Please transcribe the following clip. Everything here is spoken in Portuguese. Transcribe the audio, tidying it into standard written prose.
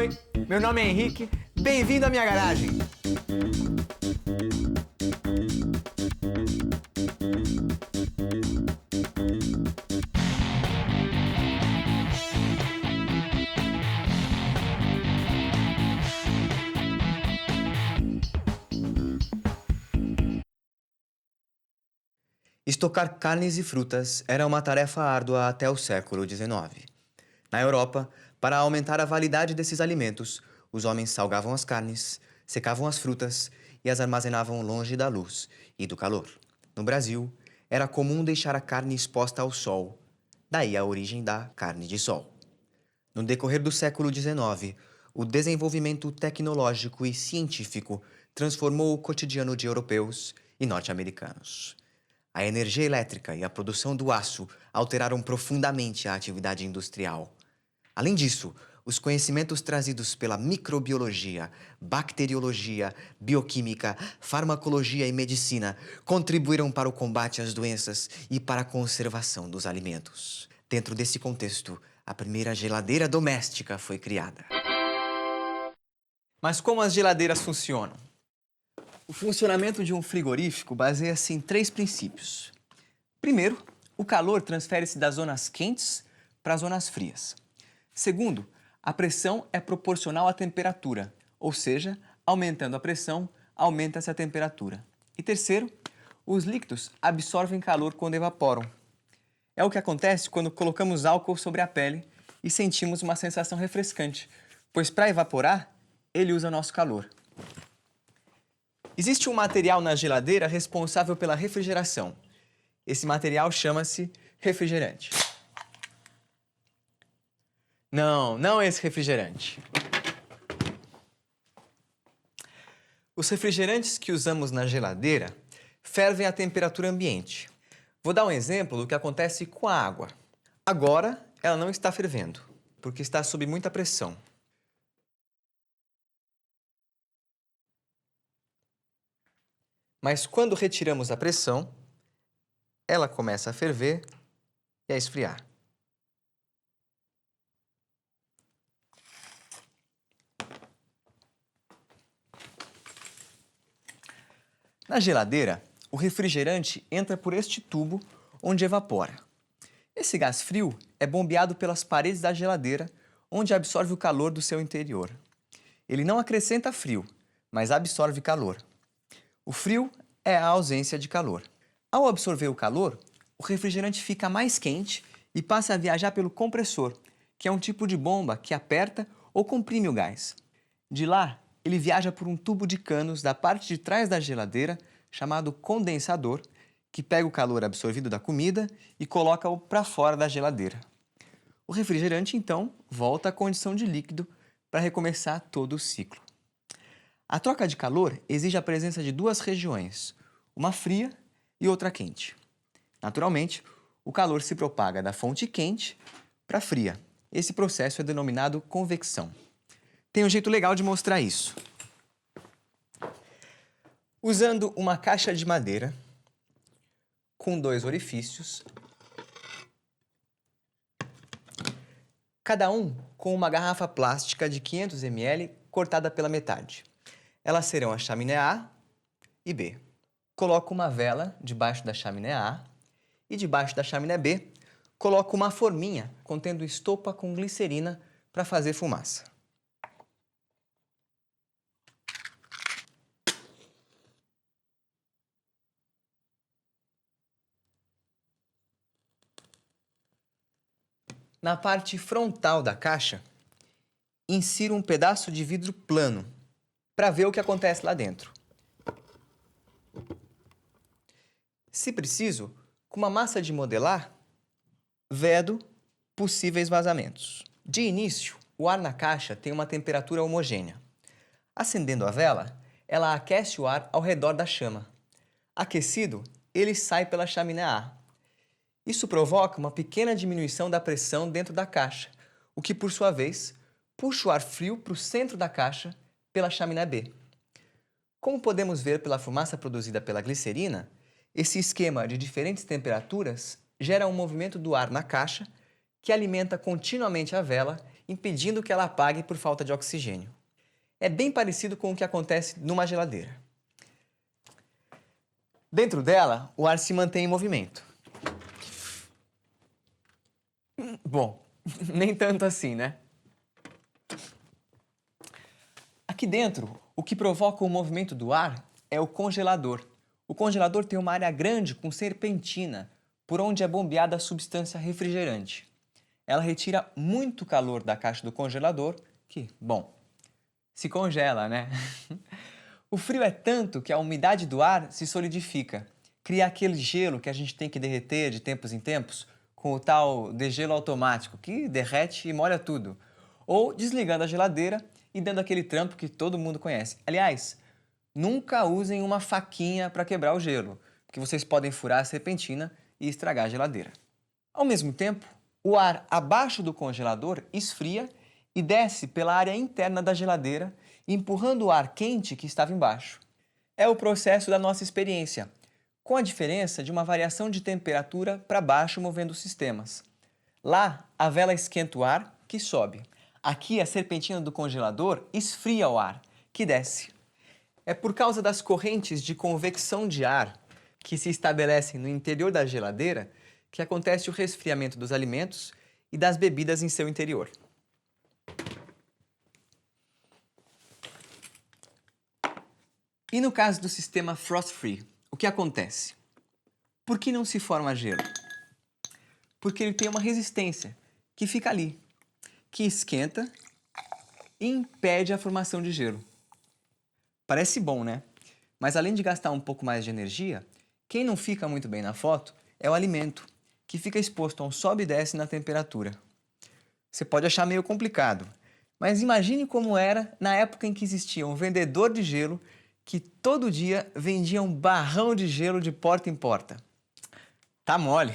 oi, meu nome é Henrique, bem-vindo à minha garagem. Estocar carnes e frutas era uma tarefa árdua até o século XIX. Na Europa, para aumentar a validade desses alimentos, os homens salgavam as carnes, secavam as frutas e as armazenavam longe da luz e do calor. No Brasil, era comum deixar a carne exposta ao sol, daí a origem da carne de sol. No decorrer do século XIX, o desenvolvimento tecnológico e científico transformou o cotidiano de europeus e norte-americanos. A energia elétrica e a produção do aço alteraram profundamente a atividade industrial. Além disso, os conhecimentos trazidos pela microbiologia, bacteriologia, bioquímica, farmacologia e medicina contribuíram para o combate às doenças e para a conservação dos alimentos. Dentro desse contexto, a primeira geladeira doméstica foi criada. Mas como as geladeiras funcionam? O funcionamento de um frigorífico baseia-se em 3 princípios. Primeiro, o calor transfere-se das zonas quentes para as zonas frias. Segundo, a pressão é proporcional à temperatura, ou seja, aumentando a pressão, aumenta-se a temperatura. E terceiro, os líquidos absorvem calor quando evaporam. É o que acontece quando colocamos álcool sobre a pele e sentimos uma sensação refrescante, pois para evaporar, ele usa nosso calor. Existe um material na geladeira responsável pela refrigeração. Esse material chama-se refrigerante. Não esse refrigerante. Os refrigerantes que usamos na geladeira fervem à temperatura ambiente. Vou dar um exemplo do que acontece com a água. Agora, ela não está fervendo, porque está sob muita pressão. Mas quando retiramos a pressão, ela começa a ferver e a esfriar. Na geladeira, o refrigerante entra por este tubo onde evapora. Esse gás frio é bombeado pelas paredes da geladeira, onde absorve o calor do seu interior. Ele não acrescenta frio, mas absorve calor. O frio é a ausência de calor. Ao absorver o calor, o refrigerante fica mais quente e passa a viajar pelo compressor, que é um tipo de bomba que aperta ou comprime o gás. De lá, ele viaja por um tubo de canos da parte de trás da geladeira, chamado condensador, que pega o calor absorvido da comida e coloca-o para fora da geladeira. O refrigerante, então, volta à condição de líquido para recomeçar todo o ciclo. A troca de calor exige a presença de 2 regiões, uma fria e outra quente. Naturalmente, o calor se propaga da fonte quente para a fria. Esse processo é denominado convecção. Tem um jeito legal de mostrar isso. Usando uma caixa de madeira com 2 orifícios, cada um com uma garrafa plástica de 500 ml cortada pela metade. Elas serão a chaminé A e B. Coloco uma vela debaixo da chaminé A e debaixo da chaminé B coloco uma forminha contendo estopa com glicerina para fazer fumaça. Na parte frontal da caixa, insiro um pedaço de vidro plano para ver o que acontece lá dentro. Se preciso, com uma massa de modelar, vedo possíveis vazamentos. De início, o ar na caixa tem uma temperatura homogênea. Acendendo a vela, ela aquece o ar ao redor da chama. Aquecido, ele sai pela chaminé A. Isso provoca uma pequena diminuição da pressão dentro da caixa, o que, por sua vez, puxa o ar frio para o centro da caixa pela chaminé B. Como podemos ver pela fumaça produzida pela glicerina, esse esquema de diferentes temperaturas gera um movimento do ar na caixa que alimenta continuamente a vela, impedindo que ela apague por falta de oxigênio. É bem parecido com o que acontece numa geladeira. Dentro dela, o ar se mantém em movimento. Bom, nem tanto assim, né? Aqui dentro, o que provoca o movimento do ar é o congelador. O congelador tem uma área grande com serpentina, por onde é bombeada a substância refrigerante. Ela retira muito calor da caixa do congelador, que, bom, se congela, né? O frio é tanto que a umidade do ar se solidifica, cria aquele gelo que a gente tem que derreter de tempos em tempos, com o tal degelo automático, que derrete e molha tudo. Ou desligando a geladeira e dando aquele trampo que todo mundo conhece. Aliás, nunca usem uma faquinha para quebrar o gelo, porque vocês podem furar a serpentina e estragar a geladeira. Ao mesmo tempo, o ar abaixo do congelador esfria e desce pela área interna da geladeira, empurrando o ar quente que estava embaixo. É o processo da nossa experiência, com a diferença de uma variação de temperatura para baixo movendo os sistemas. Lá, a vela esquenta o ar, que sobe. Aqui, a serpentina do congelador esfria o ar, que desce. É por causa das correntes de convecção de ar que se estabelecem no interior da geladeira que acontece o resfriamento dos alimentos e das bebidas em seu interior. E no caso do sistema frost-free, o que acontece? Por que não se forma gelo? Porque ele tem uma resistência que fica ali, que esquenta e impede a formação de gelo. Parece bom, né? Mas além de gastar um pouco mais de energia, quem não fica muito bem na foto é o alimento, que fica exposto a um sobe e desce na temperatura. Você pode achar meio complicado, mas imagine como era na época em que existia um vendedor de gelo que todo dia vendia um barrão de gelo de porta em porta. Tá mole!